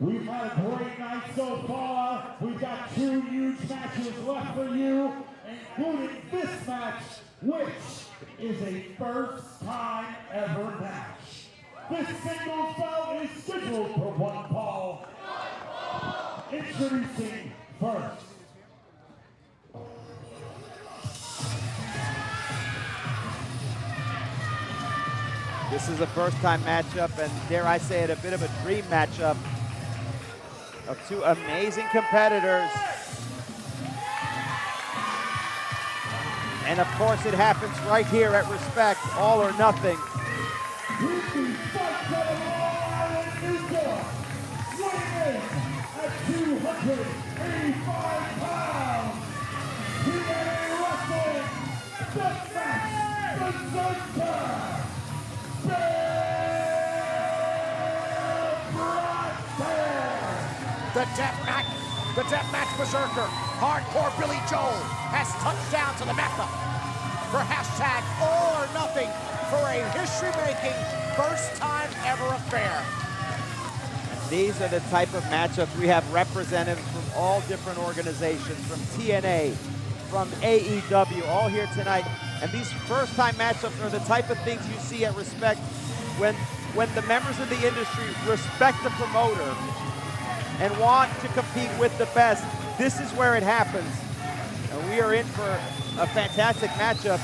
We've had a great night so far. We've got 2 huge matches left for you, including this match, which is a first-time ever match. This singles bout is scheduled for 1 fall. Introducing first. This is a first-time matchup, and dare I say it, a bit of a dream matchup of 2 amazing competitors. And of course, it happens right here at Respect, All or Nothing. At 285 pounds, PA Wrestling, Deathmatch, Berserker Bear Bronson. The Deathmatch Berserker, Hardcore Billy Joel, has touched down to the Mecca for hashtag All or Nothing for a history-making, first-time ever affair. These are the type of matchups we have representatives from all different organizations, from TNA, from AEW, all here tonight. And these first-time matchups are the type of things you see at Respect when the members of the industry respect the promoter and want to compete with the best. This is where it happens. And we are in for a fantastic matchup,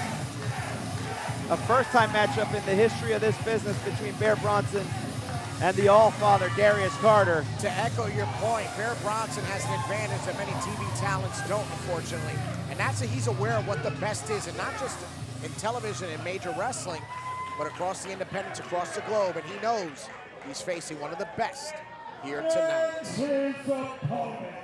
a first-time matchup in the history of this business between Bear Bronson and the All-Father, Darius Carter. To echo your point, Bear Bronson has an advantage that many TV talents don't, unfortunately. And that's that he's aware of what the best is, and not just in television and major wrestling, but across the independents, across the globe. And he knows he's facing one of the best here tonight. His opponents.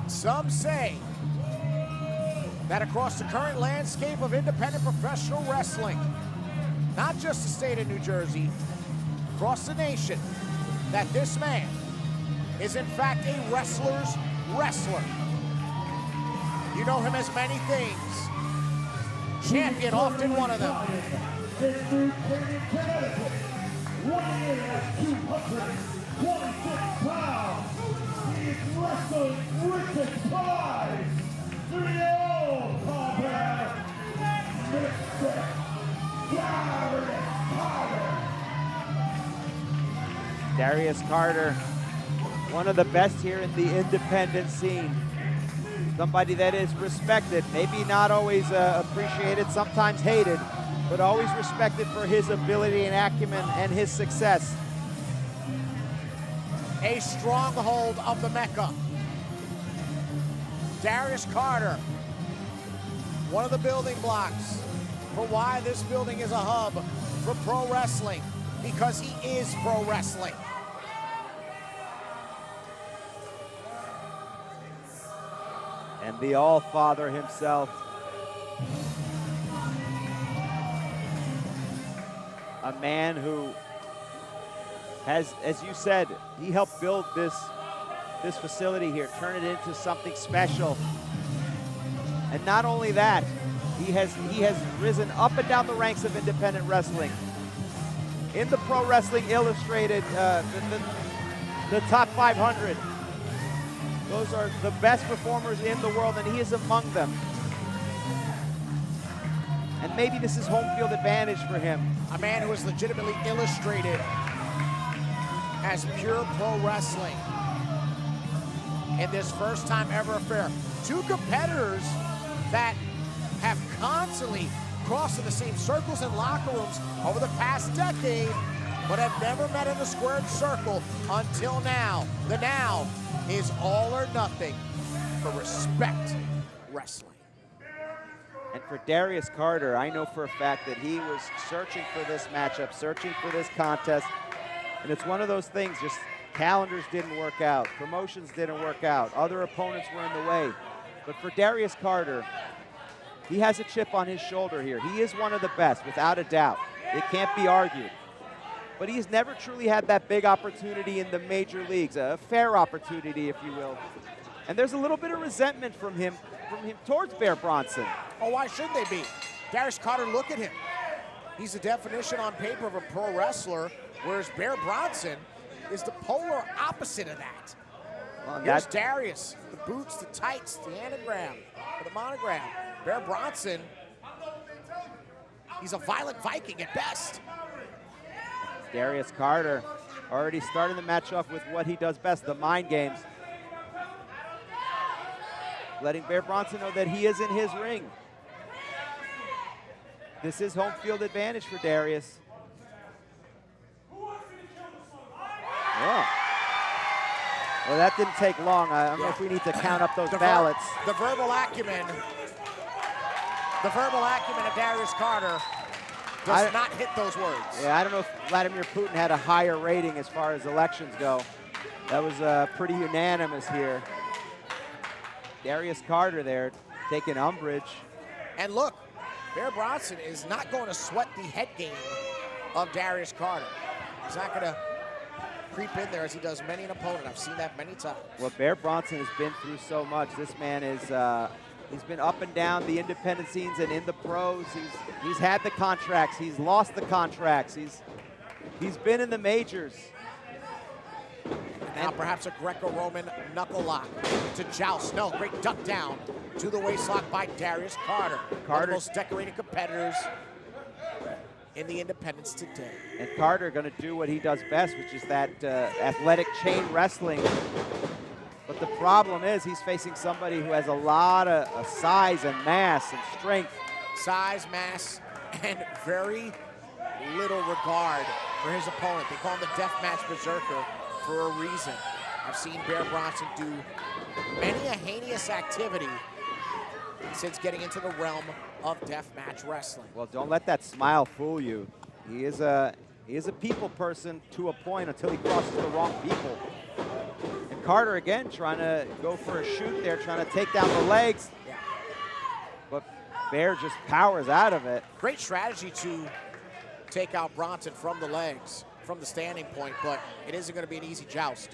Some say that across the current landscape of independent professional wrestling, not just the state of New Jersey, across the nation, that this man is in fact a wrestler's wrestler. You know him as many things. Champion, often one of them. Weighing in at 226 pounds. He's wrestling richest prize. The All-Father, Mr. Darius Carter. Darius Carter, one of the best here in the independent scene. Somebody that is respected, maybe not always appreciated, sometimes hated, but always respected for his ability and acumen and his success. A stronghold of the Mecca. Darius Carter, one of the building blocks for why this building is a hub for pro wrestling, because he is pro wrestling. And the All-Father himself. A man who has, as you said, he helped build this facility here, turn it into something special. And not only that, he has risen up and down the ranks of independent wrestling. In the Pro Wrestling Illustrated, the top 500. Those are the best performers in the world, and he is among them. And maybe this is home field advantage for him. A man who is legitimately illustrated as pure pro wrestling in this first time ever affair. 2 competitors that have constantly crossed in the same circles and locker rooms over the past decade, but have never met in a squared circle until now. The now is All or Nothing for Respect Wrestling. And for Darius Carter, I know for a fact that he was searching for this matchup, searching for this contest. And it's one of those things, just calendars didn't work out, promotions didn't work out, other opponents were in the way. But for Darius Carter, he has a chip on his shoulder here. He is one of the best, without a doubt. It can't be argued. But he's never truly had that big opportunity in the major leagues, a fair opportunity, if you will. And there's a little bit of resentment from him towards Bear Bronson. Oh, why shouldn't they be? Darius Carter, look at him. He's the definition on paper of a pro wrestler, whereas Bear Bronson is the polar opposite of that. Well, Here's Darius, the boots, the tights, the anagram, or the monogram. Bear Bronson, he's a violent Viking at best. Darius Carter already starting the match off with what he does best, the mind games. Letting Bear Bronson know that he is in his ring. This is home field advantage for Darius. Yeah. Well, that didn't take long. I don't know if we need to count up those ballots. The verbal acumen of Darius Carter does not hit those words. Yeah, I don't know if Vladimir Putin had a higher rating as far as elections go. That was pretty unanimous here. Darius Carter there taking umbrage. And look, Bear Bronson is not going to sweat the head game of Darius Carter. He's not going to creep in there as he does many an opponent. I've seen that many times. Well, Bear Bronson has been through so much. This man is, he's been up and down the independent scenes and in the pros. He's had the contracts. He's lost the contracts. He's been in the majors. Now perhaps a Greco-Roman knuckle lock to joust. No, great duck down to the waist lock by Darius Carter. One of the most decorated competitors in the independents today. And Carter going to do what he does best, which is that athletic chain wrestling. But the problem is he's facing somebody who has a lot of size and mass and strength. Size, mass, and very little regard for his opponent. They call him the Deathmatch Berserker for a reason. I've seen Bear Bronson do many a heinous activity since getting into the realm of deathmatch wrestling. Well, don't let that smile fool you. He is a people person to a point until he crosses the wrong people. And Carter again trying to go for a shoot there, trying to take down the legs. Yeah. But Bear just powers out of it. Great strategy to take out Bronson from the legs, from the standing point, but it isn't going to be an easy joust.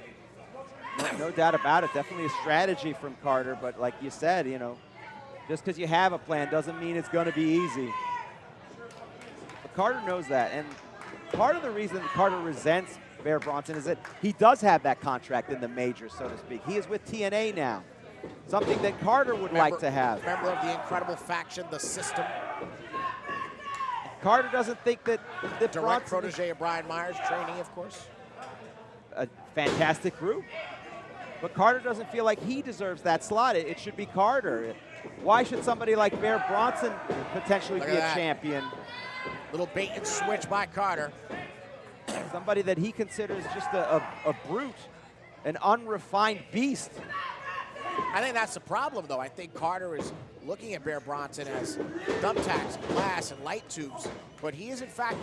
No doubt about it. Definitely a strategy from Carter, but like you said, you know, just because you have a plan doesn't mean it's going to be easy. But Carter knows that, and part of the reason Carter resents Bear Bronson is that he does have that contract in the majors, so to speak. He is with TNA now, something that Carter would like to have. Member of the incredible faction, the System. Carter doesn't think that Direct Bronson protege of Brian Myers, trainee, of course. A fantastic group. But Carter doesn't feel like he deserves that slot. It should be Carter. Why should somebody like Bear Bronson potentially be a champion? Little bait and switch by Carter. Somebody that he considers just a brute, an unrefined beast. I think that's the problem, though. I think Carter is looking at Bear Bronson as thumbtacks, glass, and light tubes. But he is, in fact,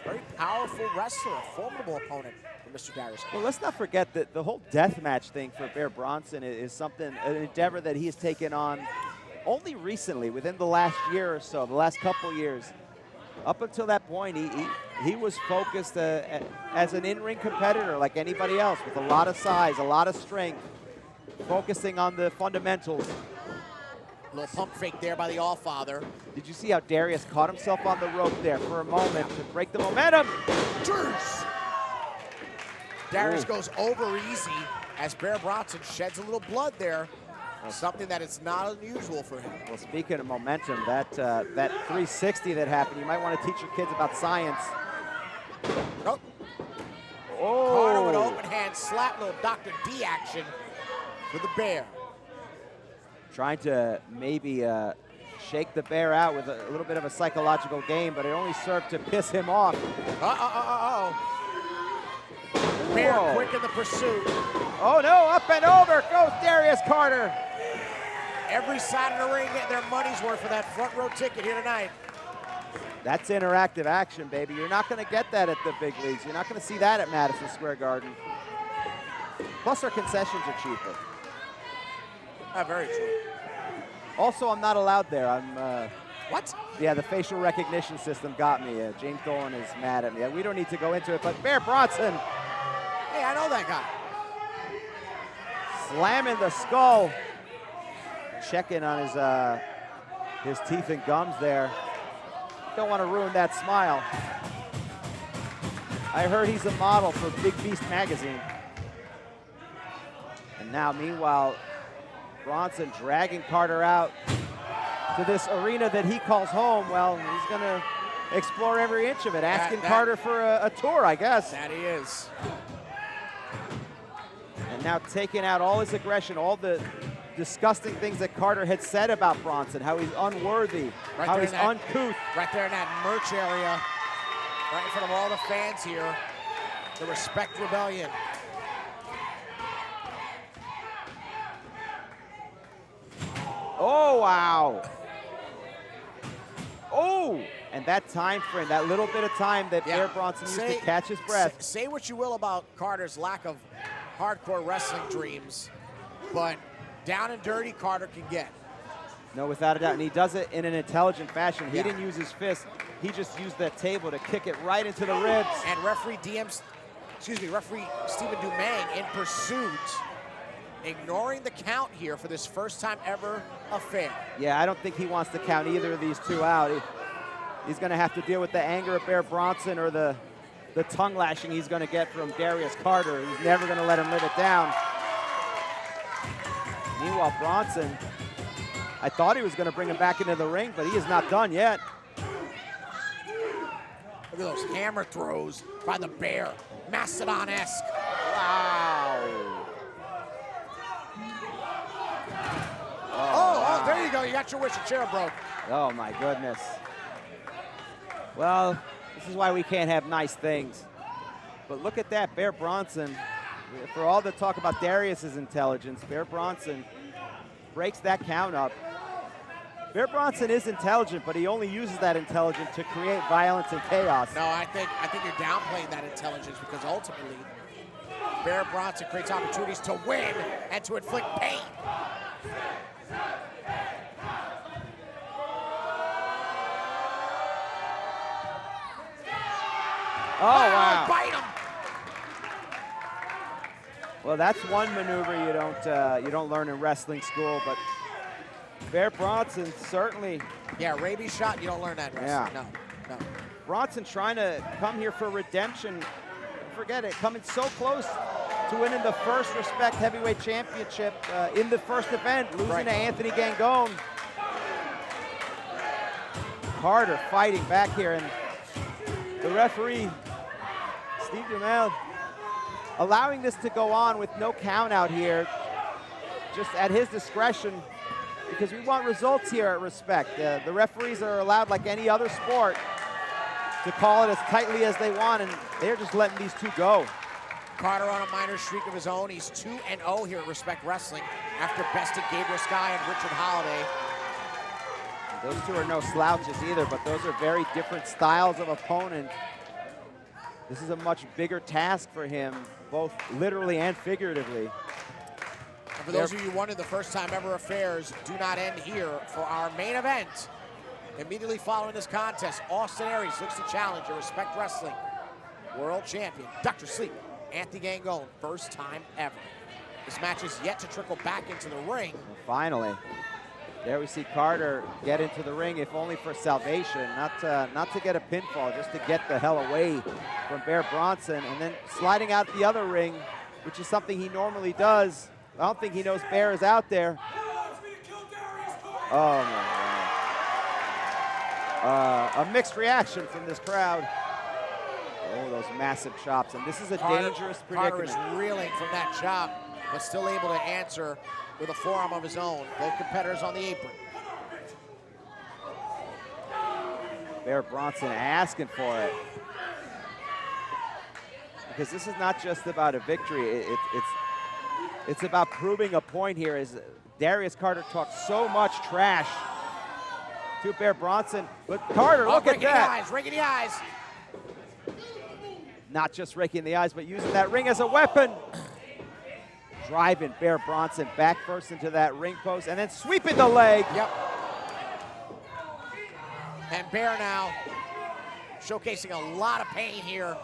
a very powerful wrestler, a formidable opponent for Mr. Darius Carter. Well, let's not forget that the whole deathmatch thing for Bear Bronson is something, an endeavor that he has taken on only recently, within the last year or so, the last couple years. Up until that point, he was focused as an in-ring competitor like anybody else, with a lot of size, a lot of strength, focusing on the fundamentals. A little pump fake there by the Allfather. Did you see how Darius caught himself on the rope there for a moment to break the momentum? Cheers! Darius goes over easy as Bear Bronson sheds a little blood there. Something that is not unusual for him. Well, speaking of momentum, that 360 that happened, you might want to teach your kids about science. Nope. Oh. Carter with open hand slap, little Dr. D action for the Bear. Trying to maybe shake the Bear out with a little bit of a psychological game, but it only served to piss him off. Bear quick in the pursuit. Oh no, up and over goes Darius Carter. Every side of the ring getting their money's worth for that front row ticket here tonight. That's interactive action, baby. You're not going to get that at the big leagues. You're not going to see that at Madison Square Garden. Plus, our concessions are cheaper. Very true. Also, I'm not allowed there. What? Yeah, the facial recognition system got me. James Dolan is mad at me. We don't need to go into it, but Bear Bronson. Hey, I know that guy. slamming the skull. Checking on his teeth and gums there. Don't want to ruin that smile. I heard he's a model for Big Beast magazine. And now, meanwhile, Bronson dragging Carter out to this arena that he calls home. Well, he's going to explore every inch of it, asking Carter for a tour, I guess. That he is. And now taking out all his aggression, all the disgusting things that Carter had said about Bronson, how he's unworthy, how he's uncouth. Right there in that merch area, right in front of all the fans here, the Respect Rebellion. Oh, wow. Oh, and that time frame, that little bit of time that Bear Bronson used to catch his breath. Say what you will about Carter's lack of hardcore wrestling dreams, but down and dirty Carter can get. No, without a doubt, and he does it in an intelligent fashion. He didn't use his fist. He just used that table to kick it right into the ribs. And referee Stephen Dumang in pursuit, ignoring the count here for this first time ever affair. Yeah, I don't think he wants to count either of these two out. He's going to have to deal with the anger of Bear Bronson or the tongue lashing he's going to get from Darius Carter. He's never going to let him live it down. Meanwhile, Bronson, I thought he was going to bring him back into the ring, but he is not done yet. Look at those hammer throws by the Bear, Mastodon-esque. Wow. Oh, there you go. You got your wish. Your chair broke. Oh, my goodness. Well, this is why we can't have nice things. But look at that, Bear Bronson. For all the talk about Darius's intelligence, Bear Bronson breaks that count up. Bear Bronson is intelligent, but he only uses that intelligence to create violence and chaos. No, I think you're downplaying that intelligence, because ultimately, Bear Bronson creates opportunities to win and to inflict pain. Oh, wow. Bite him. Well, that's one maneuver you don't learn in wrestling school, but Bear Bronson certainly. Yeah, rabies shot, you don't learn that in wrestling. No. Bronson trying to come here for redemption. Forget it, coming so close to winning the first Respect Heavyweight Championship in the first event, losing to Anthony Gangone. Carter fighting back here, and the referee, Steve Dumel, allowing this to go on with no count out here, just at his discretion, because we want results here at Respect. The referees are allowed, like any other sport, to call it as tightly as they want, and they're just letting these two go. Carter on a minor streak of his own. He's 2-0 here at Respect Wrestling after besting Gabriel Sky and Richard Holiday. Those two are no slouches either, but those are very different styles of opponent. This is a much bigger task for him, both literally and figuratively. And for those of you wondering, the first time ever affairs do not end here. For our main event, immediately following this contest, Austin Aries looks to challenge a Respect Wrestling world champion, Dr. Sleep, Anthony Gangone, first time ever. This match is yet to trickle back into the ring. Well, finally. There we see Carter get into the ring, if only for salvation, not to get a pinfall, just to get the hell away from Bear Bronson, and then sliding out the other ring, which is something he normally does. I don't think he knows Bear is out there. Oh my God. A mixed reaction from this crowd. Oh, those massive chops, and this is a dangerous predicament. Carter is reeling from that chop, but still able to answer with a forearm of his own. Both competitors on the apron. Bear Bronson asking for it. Because this is not just about a victory. It's about proving a point here, as Darius Carter talked so much trash to Bear Bronson. But Carter, look at that. Raking the eyes. Not just raking the eyes, but using that ring as a weapon. Driving Bear Bronson back first into that ring post, and then sweeping the leg. Yep. And Bear now showcasing a lot of pain here.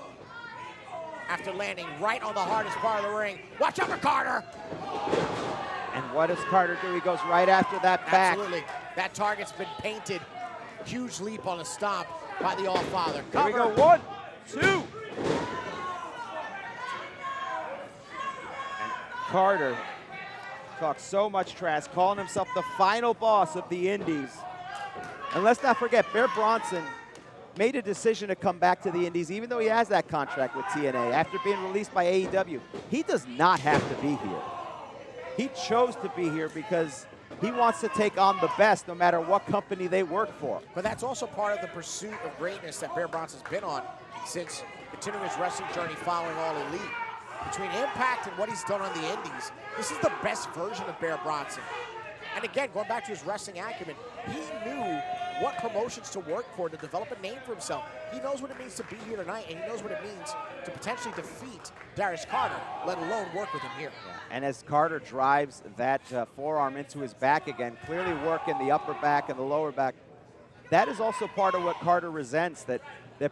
after landing right on the hardest part of the ring. Watch out for Carter. And what does Carter do? He goes right after that back. Absolutely. That target's been painted. Huge leap on a stomp by the All-Father. Here we go, 1, 2. And Carter talks so much trash, calling himself the final boss of the Indies. And let's not forget, Bear Bronson made a decision to come back to the Indies, even though he has that contract with TNA. After being released by AEW, he does not have to be here. He chose to be here because he wants to take on the best, no matter what company they work for. But that's also part of the pursuit of greatness that Bear Bronson's been on since continuing his wrestling journey following All Elite. Between Impact and what he's done on the Indies, this is the best version of Bear Bronson. And again, going back to his wrestling acumen, he knew what promotions to work for to develop a name for himself. He knows what it means to be here tonight, and he knows what it means to potentially defeat Darius Carter, let alone work with him here. And as Carter drives that forearm into his back again, clearly working the upper back and the lower back, that is also part of what Carter resents, that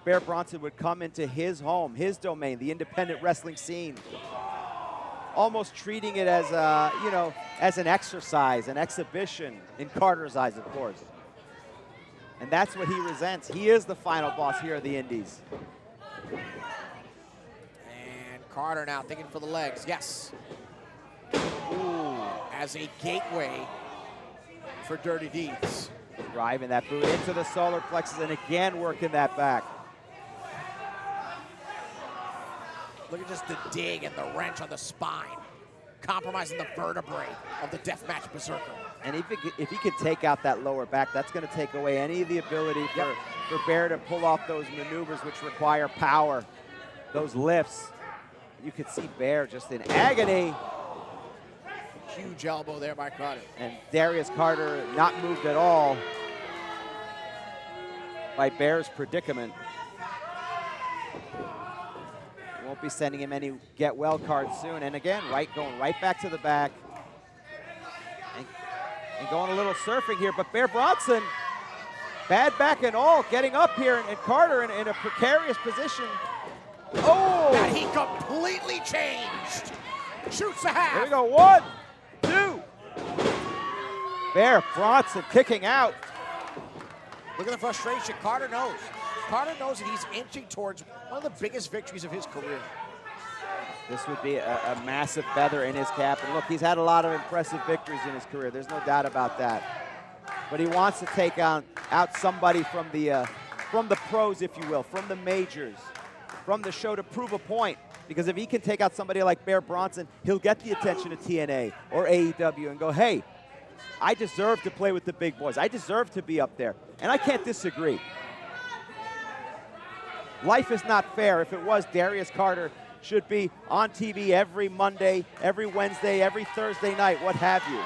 Bear Bronson would come into his home, his domain, the independent wrestling scene, almost treating it as as an exercise, an exhibition, in Carter's eyes, of course. And that's what he resents. He is the final boss here of the Indies. And Carter now thinking for the legs. Yes. Ooh. As a gateway for Dirty Deeds. Driving that boot into the solar plexus and again working that back. Look at just the dig and the wrench on the spine, compromising the vertebrae of the deathmatch Berserker. And if he could take out that lower back, that's going to take away any of the ability for Bear to pull off those maneuvers which require power, those lifts. You could see Bear just in agony. Huge elbow there by Carter. And Darius Carter not moved at all by Bear's predicament. Won't be sending him any get well cards soon. And again, going right back to the back. And going a little surfing here, but Bear Bronson, bad back and all, getting up here, and Carter in a precarious position. Oh! And he completely changed. Shoots the half. Here we go, 1, 2. Bear Bronson kicking out. Look at the frustration. Carter knows. Carter knows that he's inching towards one of the biggest victories of his career. This would be a massive feather in his cap. And look, he's had a lot of impressive victories in his career. There's no doubt about that. But he wants to take out somebody from the pros, if you will, from the majors, from the show to prove a point. Because if he can take out somebody like Bear Bronson, he'll get the attention of TNA or AEW and go, hey, I deserve to play with the big boys. I deserve to be up there. And I can't disagree. Life is not fair. If it was, Darius Carter should be on TV every Monday, every Wednesday, every Thursday night, what have you.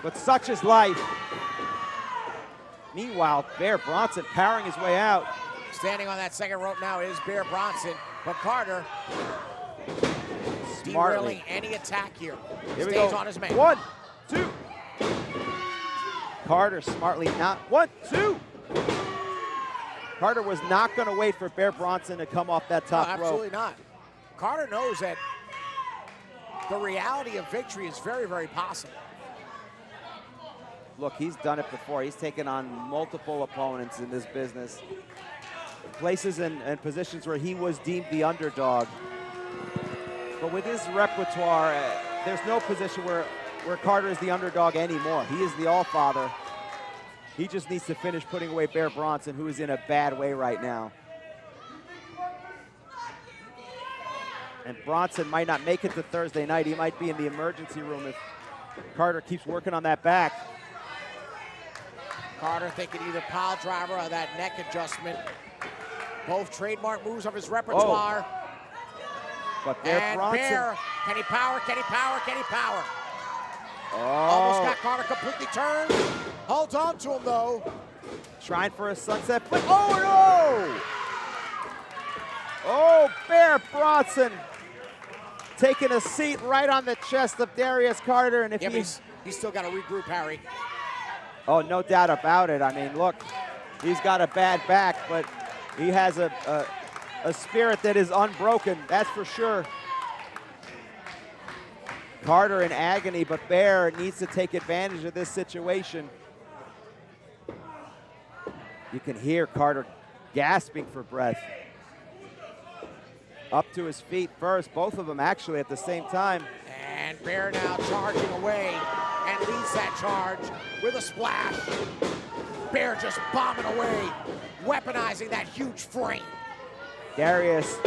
But such is life. Meanwhile, Bear Bronson powering his way out. Standing on that second rope now is Bear Bronson, but Carter derailing any attack here. Here Stays on his man. 1, 2. Carter smartly not. 1, 2. Carter was not going to wait for Bear Bronson to come off that top rope. Absolutely not. Carter knows that the reality of victory is very, very possible. Look, he's done it before. He's taken on multiple opponents in this business. Places and positions where he was deemed the underdog. But with his repertoire, there's no position where Carter is the underdog anymore. He is the All-Father. He just needs to finish putting away Bear Bronson, who is in a bad way right now. And Bronson might not make it to Thursday night. He might be in the emergency room if Carter keeps working on that back. Carter thinking either pile driver or that neck adjustment. Both trademark moves of his repertoire. Oh. But Bear Bronson. Bear, can he power, can he power, can he power? Oh. Almost got Carter completely turned. Holds on to him, though. Trying for a sunset flip. Oh, no! Oh, Bear Bronson taking a seat right on the chest of Darius Carter. And if he's still got to regroup, Harry. Oh, no doubt about it. I mean, look, he's got a bad back, but he has a a spirit that is unbroken, that's for sure. Carter in agony, but Bear needs to take advantage of this situation. You can hear Carter gasping for breath. Up to his feet first, both of them actually at the same time. And Bear now charging away and leads that charge with a splash. Bear just bombing away, weaponizing that huge frame. Darius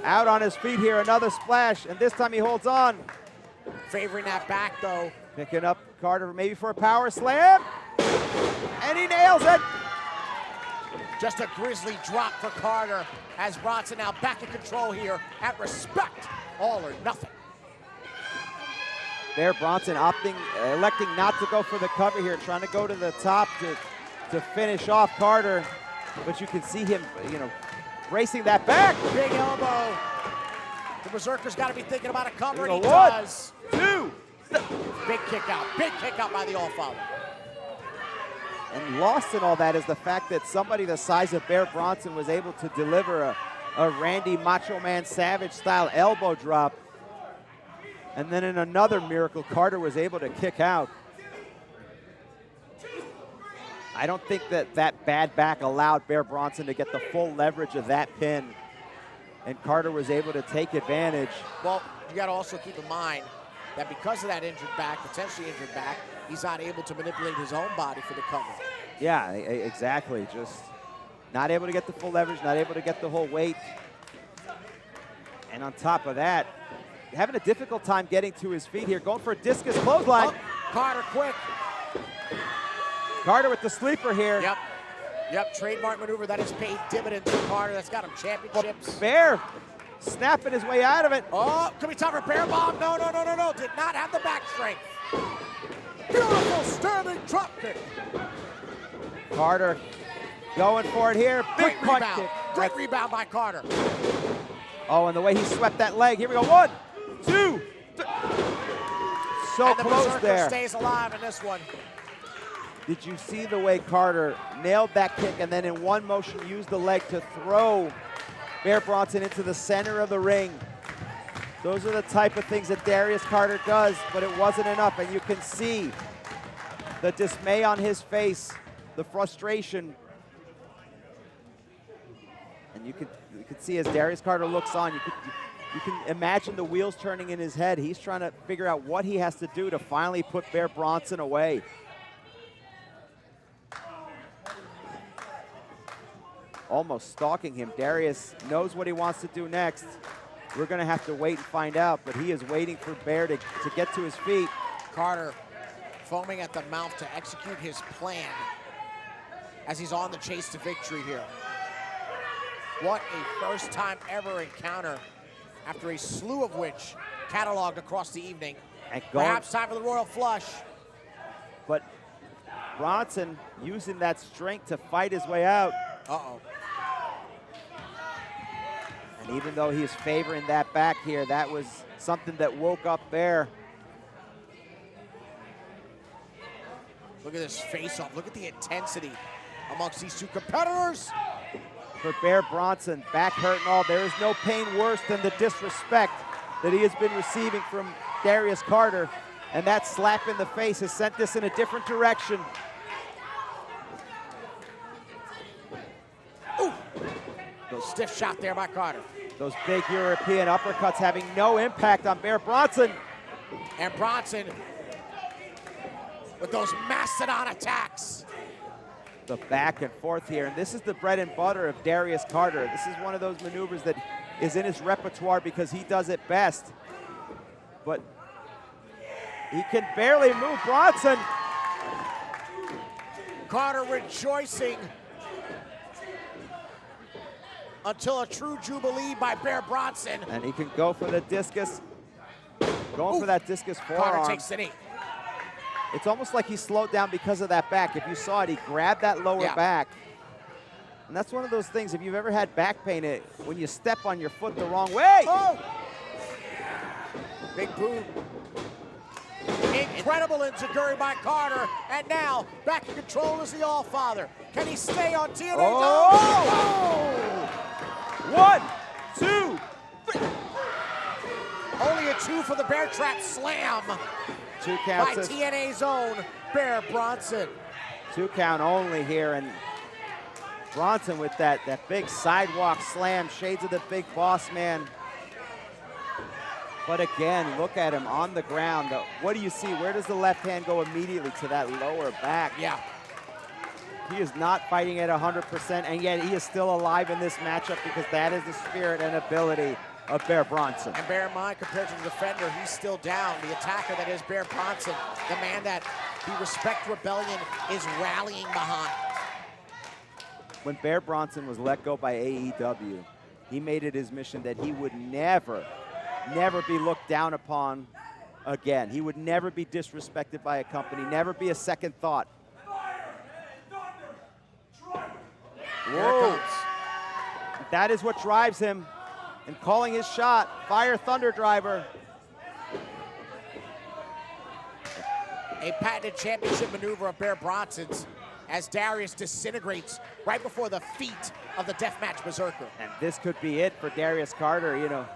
out on his feet here, another splash, and this time he holds on. Favoring that back though. Picking up Carter maybe for a power slam, and he nails it. Just a grisly drop for Carter as Bronson now back in control here at Respect, all or nothing. Bear Bronson electing not to go for the cover here, trying to go to the top to finish off Carter, but you can see him, bracing that back. Big elbow. The Berserker's got to be thinking about a cover, and he One, does. two. Big kick out by the All-Father. And lost in all that is the fact that somebody the size of Bear Bronson was able to deliver a Randy Macho Man Savage style elbow drop. And then in another miracle, Carter was able to kick out. I don't think that bad back allowed Bear Bronson to get the full leverage of that pin. And Carter was able to take advantage. Well, you got to also keep in mind that because of that potentially injured back, he's not able to manipulate his own body for the cover. Yeah, exactly. Just not able to get the full leverage, not able to get the whole weight. And on top of that, having a difficult time getting to his feet here, going for a discus clothesline. Oh, Carter quick. Carter with the sleeper here. Yep, trademark maneuver that has paid dividends for Carter. That's got him championships. Bear snapping his way out of it. Oh, could be time for Bear Bomb. No. Did not have the back strength. Beautiful standing drop kick. Carter going for it here. Big punch kick. Great rebound by Carter. Oh, and the way he swept that leg. Here we go. 1, 2, 3. So and the close Berserker there. Stays alive in this one. Did you see the way Carter nailed that kick and then in one motion used the leg to throw Bear Bronson into the center of the ring? Those are the type of things that Darius Carter does, but it wasn't enough. And you can see the dismay on his face, the frustration. And you can see as Darius Carter looks on, you can imagine the wheels turning in his head. He's trying to figure out what he has to do to finally put Bear Bronson away. Almost stalking him. Darius knows what he wants to do next. We're going to have to wait and find out, but he is waiting for Bear to get to his feet. Carter foaming at the mouth to execute his plan as he's on the chase to victory here. What a first time ever encounter after a slew of which cataloged across the evening. And perhaps time for the Royal Flush. But Bronson using that strength to fight his way out. Uh-oh. And even though he's favoring that back here, that was something that woke up Bear. Look at this face-off. Look at the intensity amongst these two competitors. For Bear Bronson, back hurt and all, there is no pain worse than the disrespect that he has been receiving from Darius Carter. And that slap in the face has sent this in a different direction. Ooh. Stiff shot there by Carter. Those big European uppercuts having no impact on Bear Bronson. And Bronson with those mastodon attacks. The back and forth here, and this is the bread and butter of Darius Carter. This is one of those maneuvers that is in his repertoire because he does it best. But he can barely move Bronson. Carter rejoicing until a true jubilee by Bear Bronson. And he can go for the discus. Going for that discus forearm. Carter takes the knee. It's almost like he slowed down because of that back. If you saw it, he grabbed that lower back. And that's one of those things, if you've ever had back pain, when you step on your foot the wrong way. Oh! Big boot. Incredible enziguri by Carter. And now, back in control is the All-Father. Can he stay on TNA? Oh! 1, 2, 3. Only a 2 for the bear trap slam 2 by counts. TNA's own Bear Bronson. 2 count only here, and Bronson with that big sidewalk slam, shades of the big boss man. But again, look at him on the ground. What do you see? Where does the left hand go immediately? To that lower back. Yeah. He is not fighting at 100%, and yet he is still alive in this matchup because that is the spirit and ability of Bear Bronson. And bear in mind, compared to the defender, he's still down. The attacker that is Bear Bronson, the man that the Respect Rebellion is rallying behind. When Bear Bronson was let go by AEW, he made it his mission that he would never be looked down upon again. He would never be disrespected by a company, never be a second thought. Whoa. That is what drives him. And calling his shot, Fire Thunder Driver. A patented championship maneuver of Bear Bronson's as Darius disintegrates right before the feet of the Deathmatch Berserker. And this could be it for Darius Carter. You know,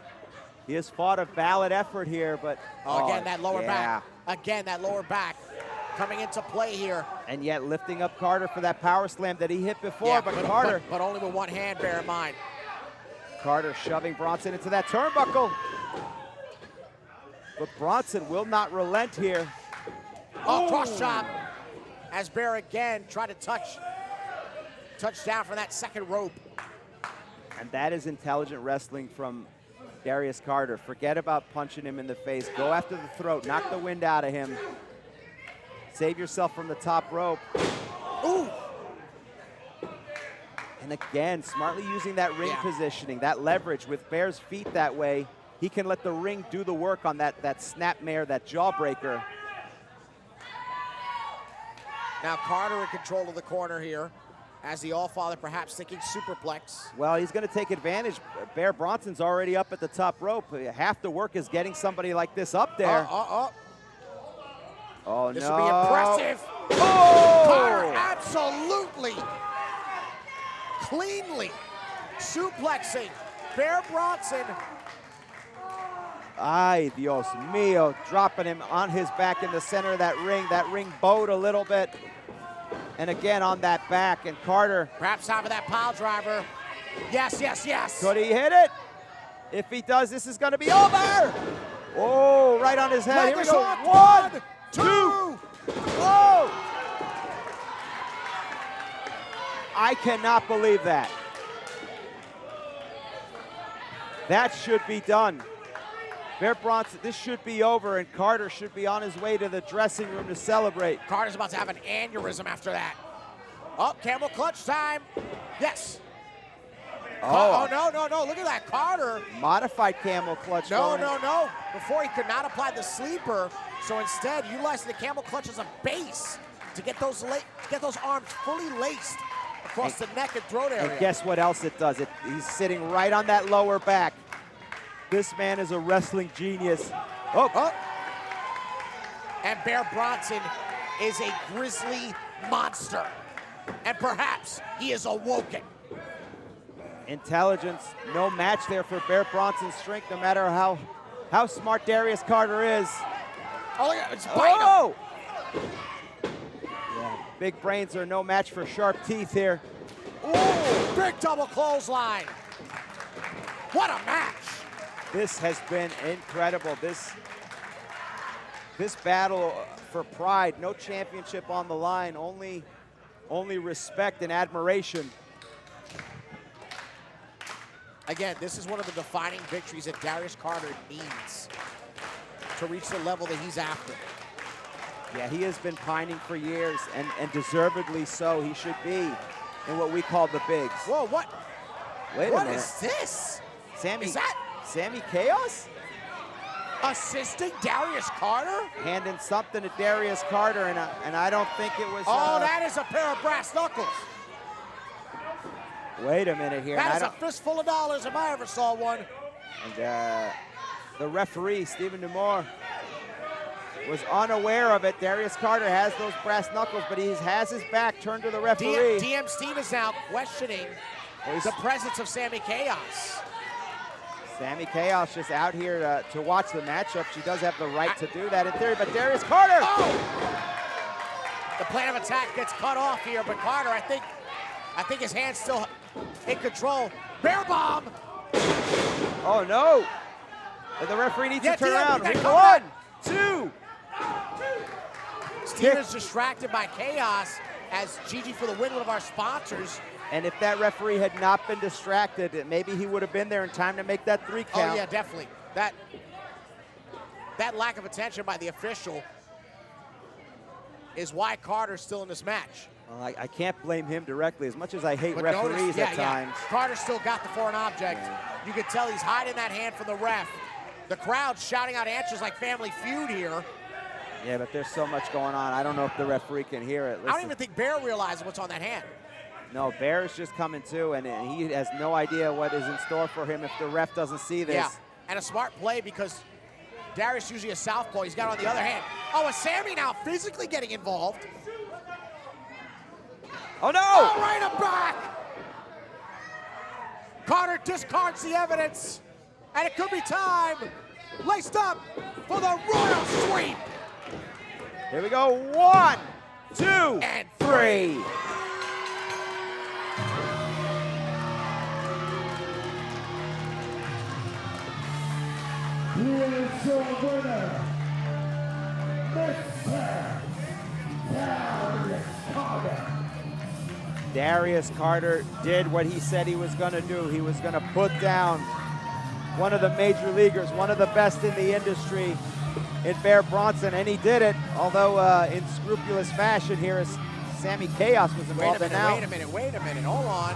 he has fought a valid effort here, but again, that lower back. Again, that lower back coming into play here. And yet lifting up Carter for that power slam that he hit before, but Carter. But only with one hand, bear in mind. Carter shoving Bronson into that turnbuckle. But Bronson will not relent here. Oh, cross chop. As Bear again tried to touch down from that second rope. And that is intelligent wrestling from Darius Carter. Forget about punching him in the face. Go after the throat, knock the wind out of him. Save yourself from the top rope. Ooh. And again, smartly using that ring positioning, that leverage with Bear's feet that way. He can let the ring do the work on that snapmare, that jawbreaker. Now Carter in control of the corner here as the Allfather perhaps thinking superplex. Well, he's going to take advantage. Bear Bronson's already up at the top rope. Half the work is getting somebody like this up there. Oh, this no. will be impressive. Oh! Carter absolutely cleanly suplexing Bear Bronson. Ay, Dios mío. Dropping him on his back in the center of that ring bowed a little bit. And again on that back, and Carter. Perhaps time for that pile driver. Yes, yes, yes. Could he hit it? If he does, this is going to be over. Oh, right on his head. Here we go. 1, 2. Oh! I cannot believe that. That should be done. Bear Bronson, this should be over, and Carter should be on his way to the dressing room to celebrate. Carter's about to have an aneurysm after that. Oh, camel clutch time. Yes. Oh, no. Look at that, Carter. Modified camel clutch. No. Before he could not apply the sleeper, so instead utilizing the camel clutch as a base to get those arms fully laced across the neck and throat area. And guess what else it does? He's sitting right on that lower back. This man is a wrestling genius. Oh. And Bear Bronson is a grisly monster. And perhaps he is awoken. Intelligence, no match there for Bear Bronson's strength, no matter how smart Darius Carter is. Oh, it's biting him. Yeah, big brains are no match for sharp teeth here. Ooh, big double clothesline. What a match. This has been incredible. This battle for pride, no championship on the line, only respect and admiration. Again, this is one of the defining victories that Darius Carter needs to reach the level that he's after. Yeah, he has been pining for years, and deservedly so. He should be in what we call the bigs. Whoa, what? Wait a minute. What is this? Is that Sammy Chaos? Assisting Darius Carter? Handing something to Darius Carter, and I don't think it was... Oh, that is a pair of brass knuckles. Wait a minute here. That is a fistful of dollars if I ever saw one. And the referee, Stephen Demore, was unaware of it. Darius Carter has those brass knuckles, but he has his back turned to the referee. DM Steve is now questioning the presence of Sami Chaos. Sami Chaos just out here to watch the matchup. She does have the right to do that in theory, but Darius Carter! Oh! The plan of attack gets cut off here, but Carter, I think his hand's still in control. Bear bomb! Oh no! The referee needs to turn around. 1, 2. Steven's distracted by Chaos as Gigi for the win, one of our sponsors. And if that referee had not been distracted, maybe he would have been there in time to make that 3 count. Oh yeah, definitely. That lack of attention by the official is why Carter's still in this match. Well, I can't blame him directly, as much as I hate referees at times. Carter still got the foreign object. You can tell he's hiding that hand from the ref. The crowd's shouting out answers like Family Feud here. Yeah, but there's so much going on. I don't know if the referee can hear it. Listen. I don't even think Bear realizes what's on that hand. No, Bear is just coming to, and he has no idea what is in store for him if the ref doesn't see this. Yeah, and a smart play because Darius usually a southpaw. He's got on the other hand. Oh, and Sami now physically getting involved. Oh, no! Oh, right up back! Carter discards the evidence, and it could be time. Laced up for the Royal Sweep. Here we go. 1, 2, and 3. Here's your winner, Mr. Darius Carter. Darius Carter did what he said he was going to do. He was going to put down one of the major leaguers, one of the best in the industry in Bear Bronson, and he did it, although in scrupulous fashion here as Sami Chaos was involved. Wait a minute, hold on.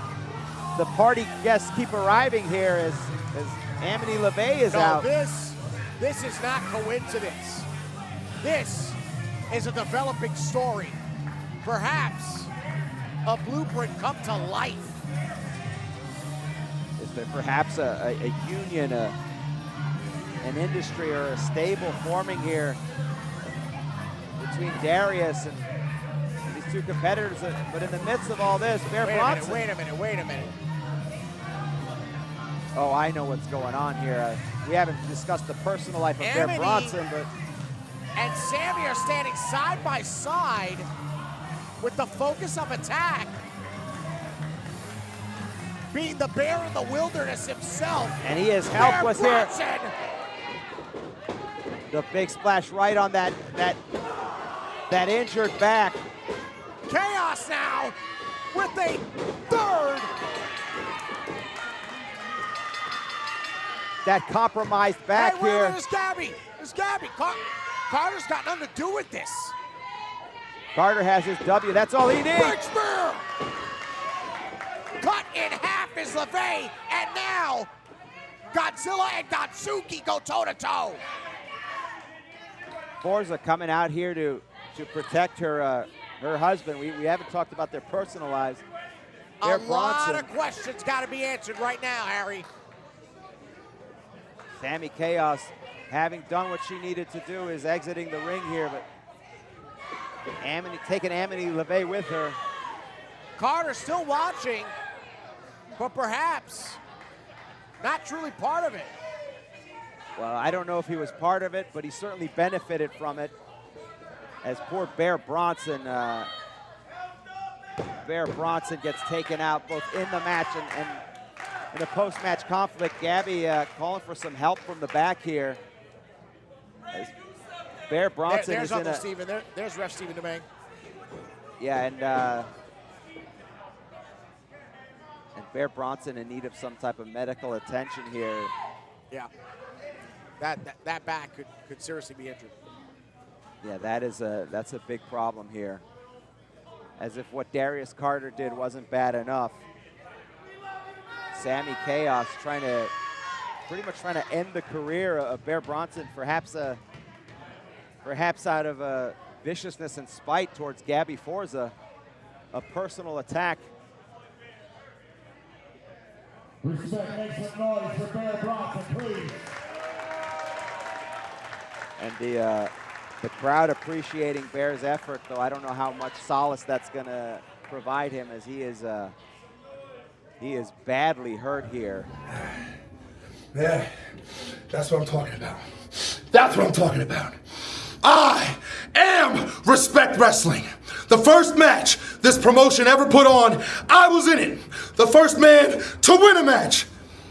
The party guests keep arriving here as Amity LeVay is out. This is not coincidence. This is a developing story. Perhaps a blueprint come to life. Is there perhaps a union, an industry or a stable forming here between Darius and these two competitors? But in the midst of all this, Bear Bronson. Wait a minute. Oh, I know what's going on here. We haven't discussed the personal life of Bear Bronson, but... and Sami are standing side by side with the focus of attack being the bear in the wilderness himself. And he is helpless here. The big splash right on that injured back. Chaos now with a third. That compromised back here. It's Gabby. Carter's got nothing to do with this. Carter has his W. That's all he needs. Big spear. Cut in half is LeVay, and now Godzilla and Gotsuki go toe-to-toe. Forza coming out here to protect her husband. We haven't talked about their personal lives. A lot of questions got to be answered right now, Harry. Sami Chaos, having done what she needed to do, is exiting the ring here, but taking Amity LeVay with her. Carter still watching, but perhaps not truly part of it. Well, I don't know if he was part of it, but he certainly benefited from it. As poor Bear Bronson gets taken out both in the match and in a post-match conflict. Gabby calling for some help from the back here. As Bear Bronson there's is in Uncle a... Steven. There's Ref Steven Domingue. Yeah, and Bear Bronson in need of some type of medical attention here. Yeah, that back could seriously be injured. Yeah, that's a big problem here. As if what Darius Carter did wasn't bad enough. Sami Chaos pretty much trying to end the career of Bear Bronson, perhaps out of viciousness and spite towards Gabby Forza, a personal attack. Respect, make some noise for Bear Bronson, please. And the crowd appreciating Bear's effort, though I don't know how much solace that's going to provide him, as he is He is badly hurt here. Yeah, that's what I'm talking about. That's what I'm talking about. I am Respect Wrestling. The first match this promotion ever put on, I was in it. The first man to win a match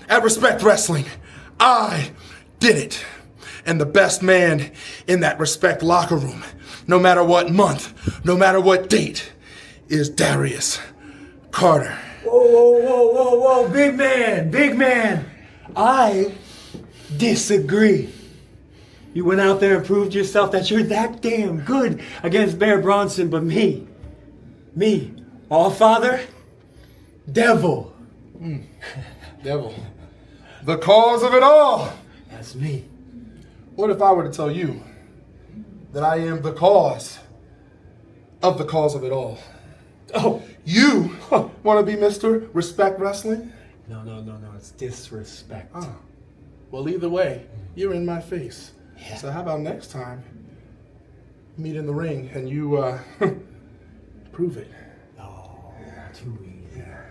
at Respect Wrestling. I did it. And the best man in that Respect locker room, no matter what month, no matter what date, is Darius Carter. Whoa, big man. I disagree. You went out there and proved yourself that you're that damn good against Bear Bronson, but me, All-Father, Devil. Devil. The cause of it all. That's me. What if I were to tell you that I am the cause of the cause of it all? Oh. You want to be Mr. Respect Wrestling? No, it's disrespect. Oh. Well, either way, you're in my face. Yeah. So how about next time, meet in the ring and you prove it. Oh, too easy. Yeah.